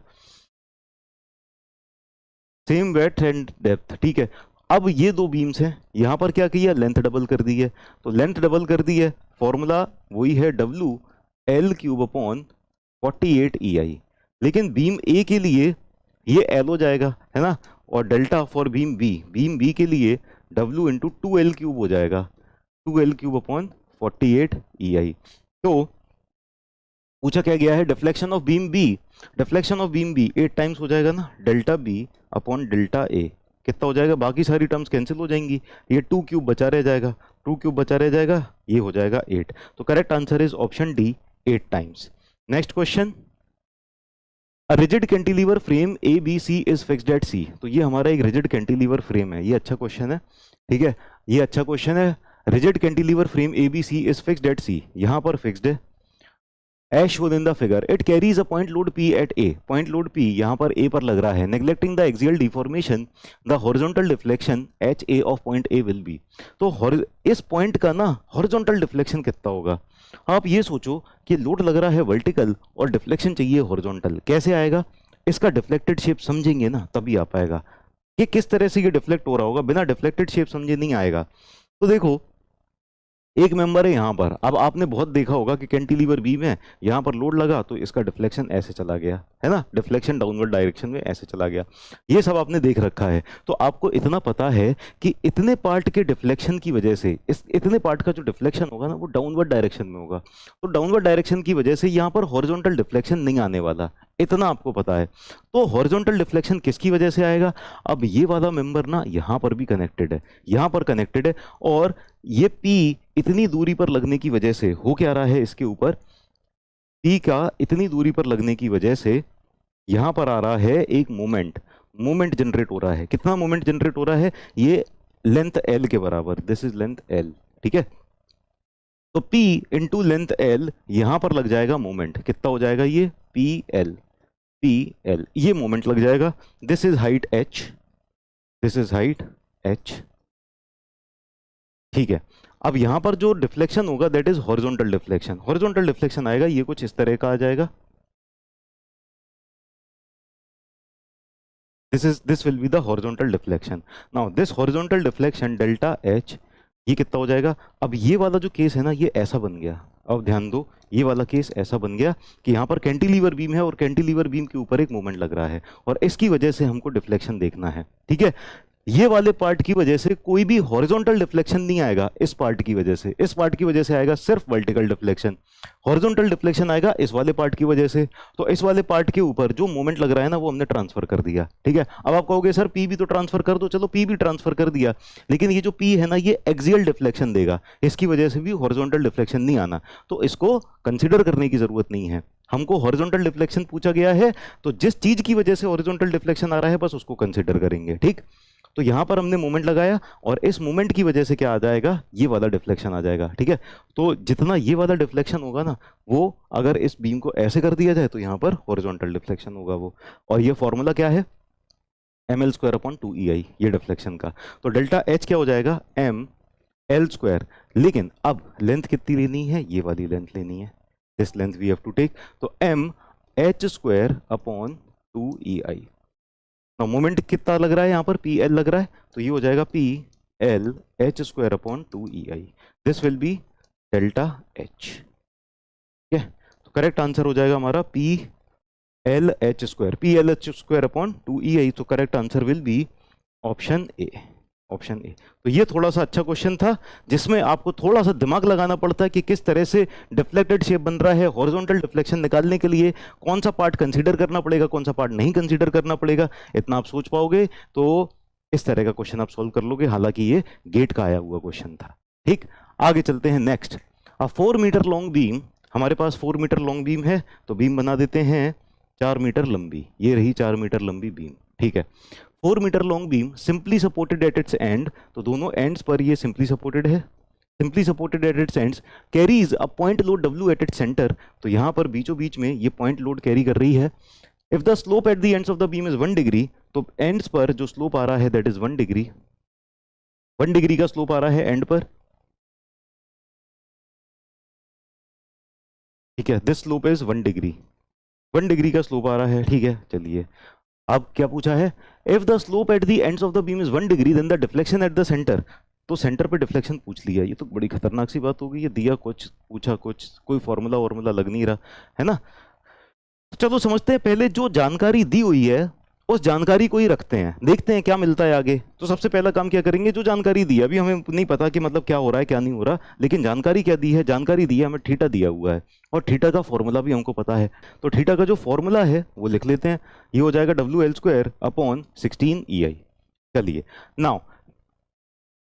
Same width and depth, ठीक है। अब ये दो बीम्स हैं, यहां पर क्या किया, लेंथ डबल कर दी है, तो लेंथ डबल कर दी है, फॉर्मूला वही है WL3/48EI। लेकिन बीम ए के लिए ये L हो जाएगा, है ना, और डेल्टा फॉर बीम बी के लिए W इंटू 2L³ हो जाएगा, 2L³/48EI। तो पूछा क्या गया है, deflection of beam B, deflection of beam B 8 times हो जाएगा ना, delta B upon delta A, कितना हो जाएगा, बाकी सारी टर्म्स कैंसिल हो जाएंगी, ये 2³ बचा रह जाएगा, 2³ बचा रह जाएगा, ये हो जाएगा 8। तो correct answer is option D, 8 times. Next question, a rigid cantilever frame ABC is fixed at C। तो ये हमारा एक रिजिड कैंटिलीवर फ्रेम है, ये अच्छा क्वेश्चन है, ठीक है, ये अच्छा क्वेश्चन है। Rigid cantilever frame ABC is fixed at C, यहां पर फिक्स्ड है as shown in the figure, it carries a point load P at A, point load P यहाँ पर A पर लग रहा है, neglecting the axial deformation, the horizontal deflection HA of point A will be। तो इस point का ना horizontal deflection कितना होगा, आप ये सोचो कि लोड लग रहा है वर्टिकल और डिफ्लेक्शन चाहिए हॉरिजॉन्टल, कैसे आएगा, इसका डिफ्लेक्टेड शेप समझेंगे ना तभी आ पाएगा कि किस तरह से ये डिफ्लेक्ट हो रहा होगा, बिना डिफ्लेक्टेड शेप समझे नहीं आएगा। तो देखो एक मेंबर है यहाँ पर, अब आपने बहुत देखा होगा कि कैंटिलीवर बीम है, यहाँ पर लोड लगा तो इसका डिफ्लेक्शन ऐसे चला गया, है ना, डिफ्लेक्शन डाउनवर्ड डायरेक्शन में ऐसे चला गया, ये सब आपने देख रखा है। तो आपको इतना पता है कि इतने पार्ट के डिफ्लेक्शन की वजह से, इस इतने पार्ट का जो डिफ्लेक्शन होगा ना वो डाउनवर्ड डायरेक्शन में होगा, तो डाउनवर्ड डायरेक्शन की वजह से यहाँ पर हॉरिजॉन्टल डिफ्लेक्शन नहीं आने वाला, इतना आपको पता है। तो हॉरिजॉन्टल डिफ्लेक्शन किसकी वजह से आएगा, अब ये वाला मेंबर ना यहाँ पर भी कनेक्टेड है, यहाँ पर कनेक्टेड है, और ये P इतनी दूरी पर लगने की वजह से हो क्या रहा है, इसके ऊपर P का इतनी दूरी पर लगने की वजह से यहां पर आ रहा है एक मोमेंट जनरेट हो रहा है। कितना मोमेंट जनरेट हो रहा है, ये लेंथ L के बराबर, दिस इज लेंथ L, ठीक है। तो P इंटू लेंथ L यहां पर लग जाएगा मोमेंट, कितना हो जाएगा ये PL, ये मोमेंट लग जाएगा। This is height H, this is height H, ठीक है। अब यहां पर जो डिफ्लेक्शन होगा that is horizontal deflection, horizontal deflection आएगा, ये कुछ इस तरह का आ जाएगा, this will be the horizontal deflection. Now this horizontal deflection delta H, ये कितना हो जाएगा, अब ये वाला जो केस है ना ये ऐसा बन गया, अब ध्यान दो, ये वाला केस ऐसा बन गया कि यहाँ पर कैंटिलीवर बीम है और कैंटिलीवर बीम के ऊपर एक मोमेंट लग रहा है और इसकी वजह से हमको डिफ्लेक्शन देखना है, ठीक है। ये वाले पार्ट की वजह से कोई भी हॉरिजॉन्टल डिफ्लेक्शन नहीं आएगा, इस पार्ट की वजह से, इस पार्ट की वजह से आएगा सिर्फ वर्टिकल डिफ्लेक्शन। हॉरिजॉन्टल डिफ्लेक्शन आएगा इस वाले पार्ट की वजह से। तो इस वाले पार्ट के ऊपर जो मोमेंट लग रहा है ना वो हमने ट्रांसफर कर दिया, ठीक है। अब आप कहोगे सर पी भी तो ट्रांसफर कर दो, चलो पी भी ट्रांसफर कर दिया, लेकिन ये जो पी है ना ये एक्सियल डिफ्लेक्शन देगा, इसकी वजह से भी हॉरिजॉन्टल डिफ्लेक्शन नहीं आना, तो इसको कंसिडर करने की जरूरत नहीं है। हमको हॉरिजॉन्टल डिफ्लेक्शन पूछा गया है तो जिस चीज की वजह से हॉरिजॉन्टल डिफ्लेक्शन आ रहा है बस उसको कंसिडर करेंगे, ठीक। तो यहां पर हमने मोमेंट लगाया और इस मोमेंट की वजह से क्या आ जाएगा, ये वाला डिफ्लेक्शन आ जाएगा, ठीक है। तो जितना ये वाला डिफ्लेक्शन होगा ना वो अगर इस बीम को ऐसे कर दिया जाए तो यहां पर हॉरिजॉन्टल डिफ्लेक्शन होगा वो। और ये फॉर्मूला क्या है, ml²/2EI, ये डिफ्लेक्शन का। तो डेल्टा एच क्या हो जाएगा, ml²। लेकिन अब लेंथ कितनी लेनी है, ये वाली लेंथ लेनी है, this length we have to take. तो mh²/2EI। मोमेंट कितना लग रहा है यहाँ पर, PL लग रहा है, तो ये हो जाएगा PLh²/2EI, this will be delta H, ठीक है। तो करेक्ट आंसर हो जाएगा हमारा PLh²/2EI, तो correct answer will be option A, option A. तो ये थोड़ा सा अच्छा क्वेश्चन था जिसमें आपको थोड़ा सा दिमाग लगाना पड़ता है कि किस तरह से डिफ्लेक्टेड शेप बन रहा है। हॉरिजॉन्टल डिफ्लेक्शन निकालने के लिए कौन सा पार्ट कंसीडर करना पड़ेगा, कौन सा पार्ट नहीं कंसीडर करना पड़ेगा, इतना आप सोच पाओगे तो इस तरह का क्वेश्चन आप सोल्व कर लोगे। हालांकि ये गेट का आया हुआ क्वेश्चन था, ठीक। आगे चलते हैं नेक्स्ट। 4 मीटर लॉन्ग बीम, हमारे पास 4 मीटर लॉन्ग बीम है तो बीम बना देते हैं 4 मीटर लंबी, ये रही 4 मीटर लंबी बीम, ठीक है। 4 metre long beam simply supported at its end, तो दोनों एंड्स पर ये सिंपली सपोर्टेड है, simply supported at its ends, carries a point load W at its centre, तो यहां पर बीचों बीच में ये पॉइंट लोड कैरी कर रही है। If the slope at the ends of the beam is 1 degree, तो एंड्स पर जो स्लोप आ रहा है दैट इज 1 डिग्री, 1 डिग्री का स्लोप आ रहा है एंड पर, ठीक है। This slope is 1 degree, 1 degree का स्लोप आ रहा है, ठीक है। चलिए अब क्या पूछा है, if the slope at the ends of the beam is 1 degree then the deflection at the centre, तो सेंटर पे डिफ्लेक्शन पूछ लिया। ये तो बड़ी खतरनाक सी बात होगी, ये दिया कुछ पूछा कुछ, कोई फॉर्मूला वॉर्मूला लग नहीं रहा है ना। तो चलो समझते हैं, पहले जो जानकारी दी हुई है उस जानकारी को ही रखते हैं, देखते हैं क्या मिलता है आगे। तो सबसे पहला काम क्या करेंगे, जो जानकारी दी है, अभी हमें नहीं पता कि मतलब क्या हो रहा है क्या नहीं हो रहा, लेकिन जानकारी क्या दी है, जानकारी दी है हमें थीटा दिया हुआ है और थीटा का फॉर्मूला भी हमको पता है। तो थीटा का जो फॉर्मूला है वो लिख लेते हैं, ये हो जाएगा WL²/16EI। चलिए नाउ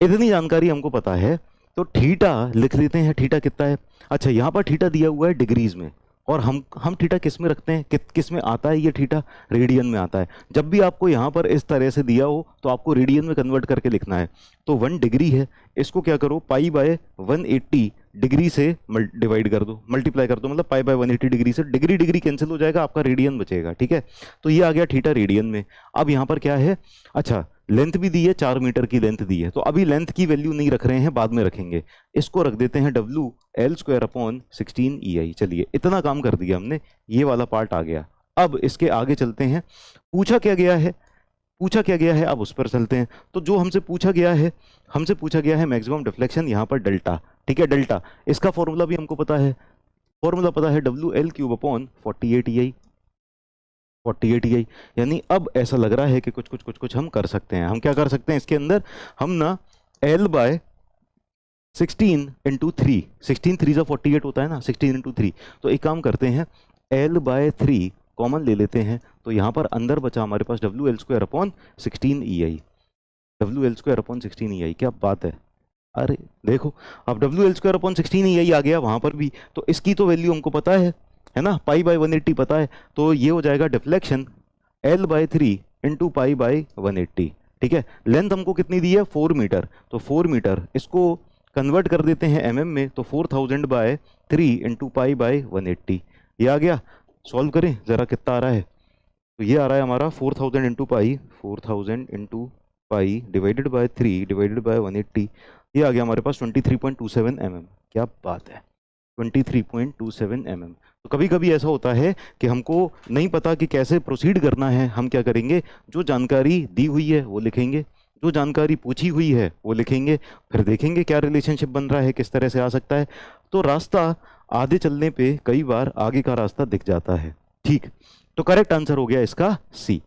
इतनी जानकारी हमको पता है तो थीटा लिख लेते हैं, थीटा कितना है। अच्छा यहाँ पर थीटा दिया हुआ है डिग्रीज में, और हम थीटा किस में रखते हैं, किस में आता है ये थीटा, रेडियन में आता है। जब भी आपको यहाँ पर इस तरह से दिया हो तो आपको रेडियन में कन्वर्ट करके लिखना है। तो 1 डिग्री है, इसको क्या करो π/180 डिग्री से डिवाइड कर दो, मल्टीप्लाई कर दो, मतलब π/180 डिग्री से, डिग्री डिग्री कैंसिल हो जाएगा, आपका रेडियन बचेगा, ठीक है। तो ये आ गया थीटा रेडियन में। अब यहाँ पर क्या है, अच्छा लेंथ भी दी है, 4 मीटर की लेंथ दी है, तो अभी लेंथ की वैल्यू नहीं रख रहे हैं, बाद में रखेंगे। इसको रख देते हैं WL²/16EI। चलिए इतना काम कर दिया हमने, ये वाला पार्ट आ गया। अब इसके आगे चलते हैं, पूछा क्या गया है, पूछा क्या गया है, अब उस पर चलते हैं। तो जो हमसे पूछा गया है, हमसे पूछा गया है मैक्सिमम डिफ्लेक्शन, यहाँ पर डेल्टा, ठीक है। डेल्टा इसका फॉर्मूला भी हमको पता है, फॉर्मूला पता है WL³/48EI, 48EI। यानी अब ऐसा लग रहा है कि कुछ हम कर सकते हैं। हम क्या कर सकते हैं इसके अंदर, हम ना L/16 × 3, 16 3 48 होता है ना, 16 × 3, तो एक काम करते हैं L/3 कॉमन ले लेते हैं, तो यहाँ पर अंदर बचा हमारे पास WL²/16EI, WL²/16EI। क्या बात है, अरे देखो अब WL²/16EI आ गया वहाँ पर भी, तो इसकी तो वैल्यू हमको पता है ना, π/180 पता है, तो ये हो जाएगा डिफ्लेक्शन L/3 × π/180, ठीक है। लेंथ हमको कितनी दी है, 4 मीटर, तो 4 मीटर इसको कन्वर्ट कर देते हैं mm में, तो 4000/3 × π/180, ये आ गया। सॉल्व करें ज़रा कितना आ रहा है, तो ये आ रहा है हमारा 4000 × π, 4000 × π डिवाइडेड बाय 3 डिवाइडेड बाय 180, ये आ गया हमारे पास 23.27 mm। क्या बात है, 23.27 mm। तो कभी कभी ऐसा होता है कि हमको नहीं पता कि कैसे प्रोसीड करना है, हम क्या करेंगे, जो जानकारी दी हुई है वो लिखेंगे, जो जानकारी पूछी हुई है वो लिखेंगे, फिर देखेंगे क्या रिलेशनशिप बन रहा है, किस तरह से आ सकता है। तो रास्ता आधे चलने पे कई बार आगे का रास्ता दिख जाता है, ठीक। तो करेक्ट आंसर हो गया इसका सी।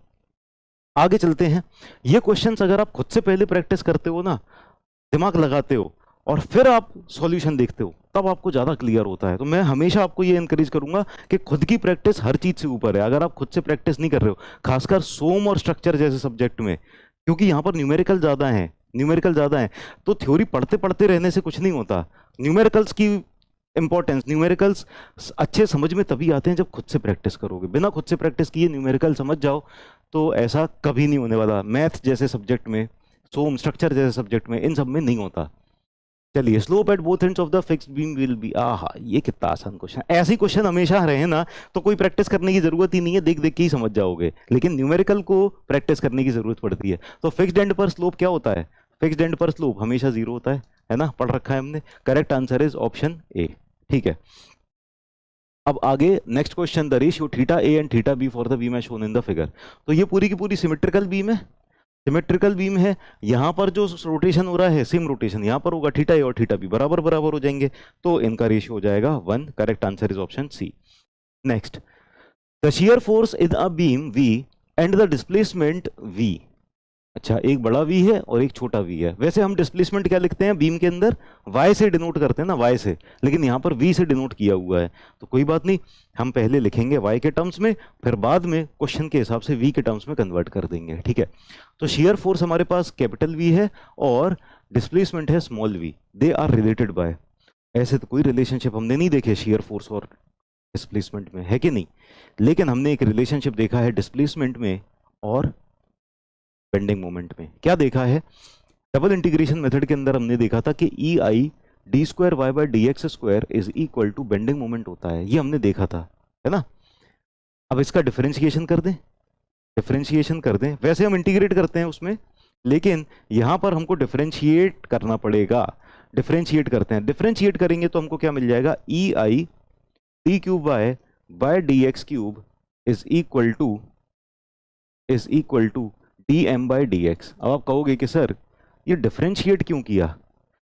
आगे चलते हैं। ये क्वेश्चंस अगर आप खुद से पहले प्रैक्टिस करते हो ना, दिमाग लगाते हो और फिर आप सॉल्यूशन देखते हो, तब आपको ज़्यादा क्लियर होता है। तो मैं हमेशा आपको ये इंकरेज करूंगा कि खुद की प्रैक्टिस हर चीज़ से ऊपर है। अगर आप खुद से प्रैक्टिस नहीं कर रहे हो, खासकर सोम और स्ट्रक्चर जैसे सब्जेक्ट में, क्योंकि यहाँ पर न्यूमेरिकल ज़्यादा है, तो थ्योरी पढ़ते पढ़ते रहने से कुछ नहीं होता। न्यूमेरिकल्स की इंपॉर्टेंस, न्यूमेरिकल्स अच्छे समझ में तभी आते हैं जब खुद से प्रैक्टिस करोगे। बिना खुद से प्रैक्टिस किए न्यूमेरिकल समझ जाओ तो ऐसा कभी नहीं होने वाला। मैथ जैसे सब्जेक्ट में, सोम स्ट्रक्चर जैसे सब्जेक्ट में, इन सब में नहीं होता। चलिए, slope at both ends of the fixed beam will be, आहा ये कितना आसान क्वेश्चन। ऐसे क्वेश्चन हमेशा रहे ना तो कोई प्रैक्टिस करने की जरूरत ही नहीं है, देख देख के ही समझ जाओगे। लेकिन न्यूमेरिकल को प्रैक्टिस करने की जरूरत पड़ती है। तो फिक्स्ड एंड पर स्लोप क्या होता है? फिक्स्ड एंड पर स्लोप हमेशा जीरो होता है ना, पढ़ रखा है हमने। Correct answer is option A. ठीक है, अब आगे next question, the ratio theta A and theta B for the beam as shown in the figure. तो ये पूरी की पूरी सिमेट्रिकल बीम है, सिमेट्रिकल बीम है। यहां पर जो रोटेशन हो रहा है, सेम रोटेशन यहां पर होगा, थीटा ए और थीटा बी बराबर बराबर हो जाएंगे, तो इनका रेशियो हो जाएगा 1। Correct answer is option C. Next, the shear force in a beam V and the displacement V. अच्छा, एक बड़ा v है और एक छोटा v है। वैसे हम डिस्प्लेसमेंट क्या लिखते हैं बीम के अंदर? y से डिनोट करते हैं ना, y से, लेकिन यहाँ पर v से डिनोट किया हुआ है। तो कोई बात नहीं, हम पहले लिखेंगे y के टर्म्स में, फिर बाद में क्वेश्चन के हिसाब से v के टर्म्स में कन्वर्ट कर देंगे। ठीक है, तो शियर फोर्स हमारे पास कैपिटल V है और डिस्प्लेसमेंट है small v। They are related by, ऐसे तो कोई रिलेशनशिप हमने नहीं देखे शियर फोर्स और डिस्प्लेसमेंट में, है कि नहीं? लेकिन हमने एक रिलेशनशिप देखा है डिस्प्लेसमेंट में और बेंडिंग मोमेंट में। क्या देखा है? डबल इंटीग्रेशन मेथड के अंदर हमने देखा था कि E I D square Y by D X square is equal to bending moment होता है, ये हमने देखा था, है ना। अब इसका डिफरेंशिएशन कर दें, डिफरेंशिएशन कर दें। वैसे हम इंटीग्रेट करते हैं उसमें, लेकिन यहां पर हमको डिफरेंशिएट करना पड़ेगा। डिफरेंशिएट करते हैं, डिफरेंशिएट करेंगे तो हमको क्या मिल जाएगा? E I D cube Y by D X cube is equal to D M by D X. अब आप कहोगे कि सर ये डिफरेंशिएट क्यों किया?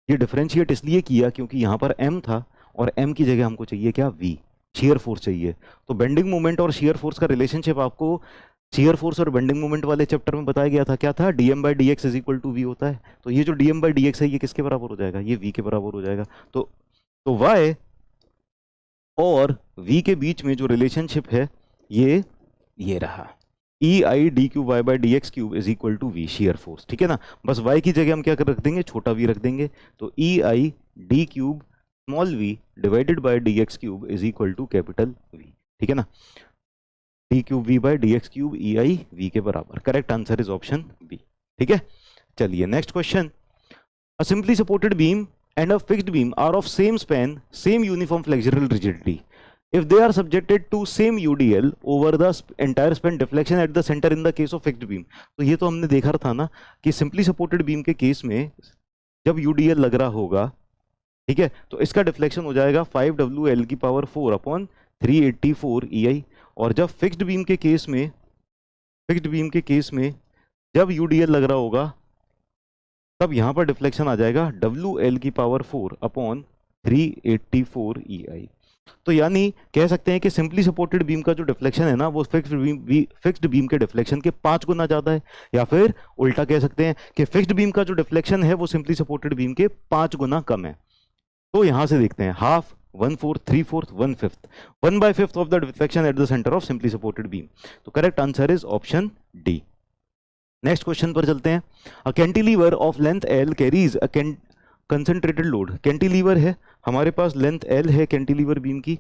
ये डिफरेंशिएट इसलिए किया क्योंकि यहाँ पर m था और m की जगह हमको चाहिए क्या? v, शियर फोर्स चाहिए। तो बेंडिंग मोमेंट और शियर फोर्स का रिलेशनशिप आपको शियर फोर्स और बेंडिंग मोमेंट वाले चैप्टर में बताया गया था। क्या था? D M by D X is equal to V होता है। तो ये जो D M by D X है ये किसके बराबर हो जाएगा? ये v के बराबर हो जाएगा। तो y और v के बीच में जो रिलेशनशिप है ये रहा, E I D cube Y by D X cube is equal to V, shear force. ठीक है ना, बस y की जगह हम क्या कर रख देंगे? छोटा v रख देंगे। तो E I D cube small v divided by D X cube is equal to capital v। ठीक है ना, D cube V by D X cube E I V के बराबर। Correct answer is option B. ठीक है, चलिए next question, a simply supported beam and a fixed beam are of same span, same uniform flexural rigidity, if they are subjected to same UDL over the entire span, deflection at the center in the case of fixed beam। तो ये तो हमने देखा था ना कि simply supported beam के case में जब UDL लग रहा होगा, ठीक है, तो इसका डिफ्लेक्शन हो जाएगा 5WL की पावर 4 अपॉन 384 EI। और जब फिक्स्ड बीम के केस में जब UDL लग रहा होगा तब यहां पर डिफ्लेक्शन आ जाएगा WL की पावर 4 अपॉन 384 EI। तो यानी कह सकते हैं कि सिंपली सपोर्टेड बीम का जो डिफ्लेक्शन है ना वो फिक्स्ड बीम के डिफ्लेक्शन के 5 गुना ज्यादा है, या फिर उल्टा कह सकते हैं कि फिक्स्ड बीम का जो डिफ्लेक्शन है वो सिंपली सपोर्टेड बीम के 5 गुना कम है। तो यहां से देखते हैं, half, 1/4, 3/4, 1/5, 1/5 of the deflection at the centre of simply supported beam. तो correct answer is option D. Next question पर चलते हैं, a cantilever of length L carries a concentrated load. Cantilever है हमारे पास, लेंथ एल है कैंटिलीवर बीम की,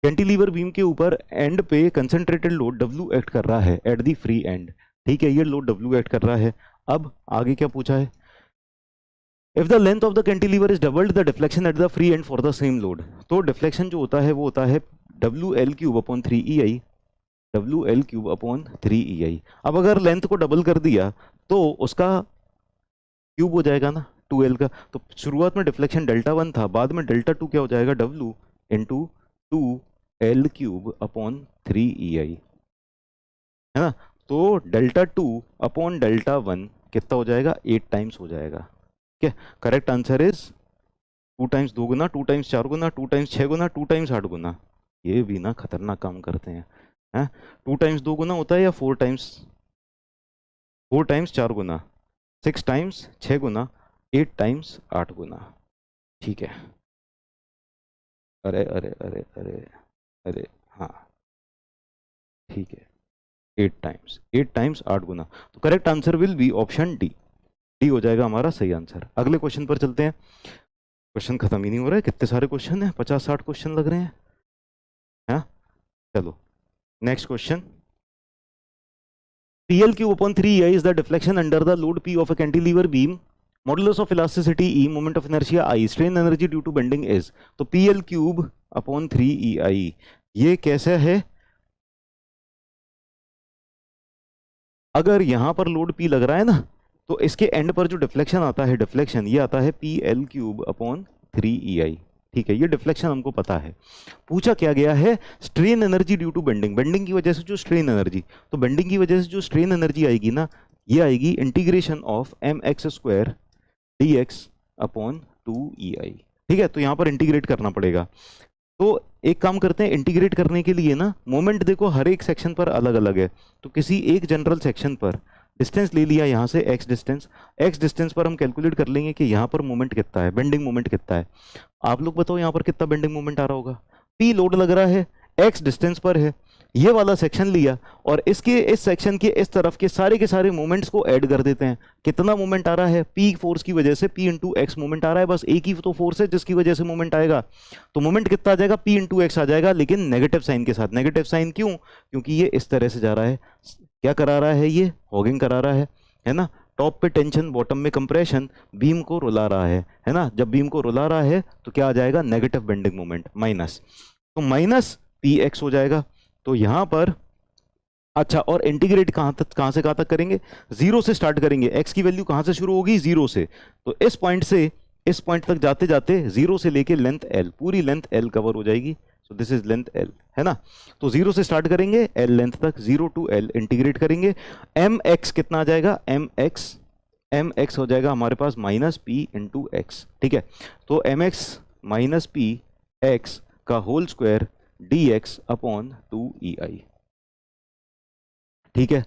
cantilever beam के ऊपर एंड पे कंसंट्रेटेड लोड W एक्ट कर रहा है एट दी फ्री एंड। ठीक है, ये लोड W एक्ट कर रहा है। अब आगे क्या पूछा है? If the length of the cantilever is doubled the deflection at the free and for the same load. तो डिफ्लेक्शन जो होता है वो होता है WL cube upon 3EI, WL cube upon 3EI। अब अगर लेंथ को डबल कर दिया तो उसका क्यूब हो जाएगा ना 2L का। तो शुरुआत में डिफ्लेक्शन Δ1 था, बाद में Δ2 क्या हो जाएगा? W into 2L cube upon 3EI, है ना। तो Δ2 अपॉन Δ1 कितना हो जाएगा? 8 टाइम्स हो जाएगा। ठीक है, correct answer is 2 times 2 Guna, 2 times 4 Guna, 2 times 6 Guna, 2 times 8 गुना। ये भी ना खतरनाक काम करते हैं, 2 टाइम्स 2 गुना होता है या 4 टाइम्स 4 टाइम्स 4 गुना, 6 टाइम्स 6 गुना, 8 टाइम्स 8 गुना। ठीक है, अरे अरे अरे अरे अरे, हाँ ठीक है, 8 टाइम्स 8 गुना। तो correct answer will be option D. D हो जाएगा हमारा सही आंसर। अगले क्वेश्चन पर चलते हैं। क्वेश्चन खत्म ही नहीं हो रहा है, कितने सारे क्वेश्चन हैं, 50-60 क्वेश्चन लग रहे हैं। हाँ चलो next question. PL cube upon 3EI is the deflection under the load P of a cantilever beam. Modulus of elasticity E, moment of inertia I, strain energy due to bending is. तो PL cube upon 3EI ये कैसा है? अगर यहां पर load P लग रहा है ना, तो इसके एंड पर जो डिफ्लेक्शन आता है, डिफ्लेक्शन ये आता है PL क्यूब अपॉन 3EI। ठीक है, ये डिफ्लेक्शन हमको पता है। पूछा क्या गया है? Strain energy due to bending, bending की वजह से जो स्ट्रेन एनर्जी, तो बेंडिंग की वजह से जो स्ट्रेन एनर्जी आएगी ना, ये आएगी integration of mx² dx upon 2EI। ठीक है, तो यहां पर इंटीग्रेट करना पड़ेगा। तो एक काम करते हैं, इंटीग्रेट करने के लिए ना मोमेंट देखो हर एक सेक्शन पर अलग अलग है, तो किसी एक जनरल सेक्शन पर डिस्टेंस ले लिया यहाँ से x डिस्टेंस, x डिस्टेंस पर हम कैलकुलेट कर लेंगे कि यहाँ पर मोमेंट कितना है, बेंडिंग मोमेंट कितना है। आप लोग बताओ यहाँ पर कितना बेंडिंग मोमेंट आ रहा होगा? p लोड लग रहा है, x डिस्टेंस पर है, ये वाला सेक्शन लिया और इसके इस सेक्शन के इस तरफ के सारे मोमेंट्स को ऐड कर देते हैं। कितना मोमेंट आ रहा है? p फोर्स की वजह से p इंटू एक्स मोमेंट आ रहा है, बस एक ही तो फोर्स है जिसकी वजह से मोमेंट आएगा। तो मोमेंट कितना आ जाएगा? p इंटू एक्स आ जाएगा, लेकिन नेगेटिव साइन के साथ। नेगेटिव साइन क्यों? क्योंकि ये इस तरह से जा रहा है। क्या करा रहा है? ये हॉगिंग करा रहा है ना। टॉप पे टेंशन, बॉटम में कंप्रेशन, बीम को रुला रहा है ना। जब बीम को रुला रहा है तो क्या आ जाएगा? नेगेटिव बेंडिंग मोमेंट, माइनस, तो माइनस पी एक्स हो जाएगा। तो यहां पर अच्छा, और इंटीग्रेट कहां से कहां तक करेंगे? जीरो से स्टार्ट करेंगे। एक्स की वैल्यू कहां से शुरू होगी? जीरो से। तो इस पॉइंट से इस पॉइंट तक जाते जाते जीरो से लेके लेंथ एल, पूरी लेंथ एल कवर हो जाएगी। So this is length L, है ना। तो जीरो से स्टार्ट करेंगे एल लेंथ तक, जीरो टू एल इंटीग्रेट करेंगे। एम एक्स कितना आ जाएगा? एम एक्स हो जाएगा हमारे पास माइनस पी इंटू एक्स। ठीक है, तो M X minus P X का whole square D X upon 2EI। ठीक है,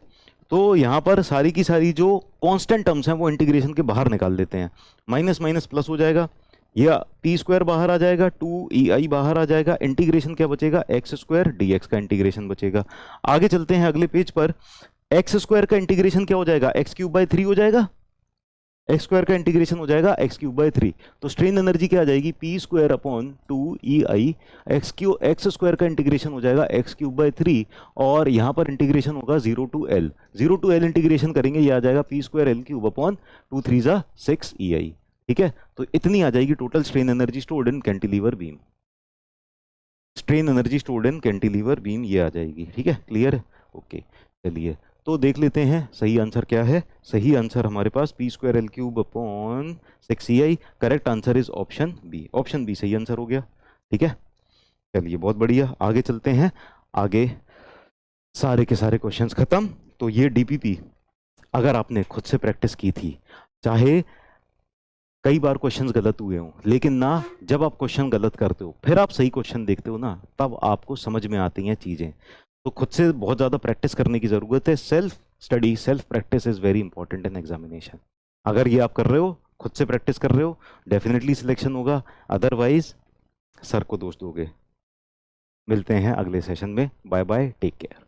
तो यहां पर सारी की सारी जो कांस्टेंट टर्म्स हैं वो इंटीग्रेशन के बाहर निकाल देते हैं। माइनस माइनस प्लस हो जाएगा, या पी स्क्वायर बाहर आ जाएगा, 2EI बाहर आ जाएगा। इंटीग्रेशन क्या बचेगा? एक्स स्क्वायर डी एक्स का इंटीग्रेशन बचेगा। आगे चलते हैं अगले पेज पर। एक्स स्क्वायर का इंटीग्रेशन क्या हो जाएगा? एक्स क्यूब बाय 3 हो जाएगा। एक्स स्क्वायर का इंटीग्रेशन हो जाएगा एक्स क्यूब बाय 3। तो स्ट्रेन एनर्जी क्या आ जाएगी? P square upon 2EI। X square का इंटीग्रेशन हो जाएगा एक्स क्यूब बाय 3, और यहाँ पर इंटीग्रेशन होगा 0 to L. 0 to L integration करेंगे, ये आ जाएगा P square L cube upon 2 3 जा 6EI। ठीक है, तो इतनी आ जाएगी total strain energy stored in cantilever beam. Strain energy stored in cantilever beam ये आ जाएगी। ठीक है, क्लियर है? ओके, चलिए तो देख लेते हैं सही आंसर क्या है। सही आंसर हमारे पास P square L cube upon 6EI। Correct answer is option B. Option B सही आंसर हो गया। ठीक है, चलिए बहुत बढ़िया, आगे चलते हैं। आगे सारे के सारे क्वेश्चंस खत्म। तो ये डीपीपी अगर आपने खुद से प्रैक्टिस की थी, चाहे कई बार क्वेश्चंस गलत हुए हों, लेकिन ना जब आप क्वेश्चन गलत करते हो फिर आप सही क्वेश्चन देखते हो ना, तब आपको समझ में आती हैं चीज़ें। तो खुद से बहुत ज़्यादा प्रैक्टिस करने की ज़रूरत है। Self study, self practice is very important in examination. अगर ये आप कर रहे हो, खुद से प्रैक्टिस कर रहे हो, डेफिनेटली सिलेक्शन होगा, अदरवाइज सर को दोष दोगे। मिलते हैं अगले सेशन में। Bye bye, take care.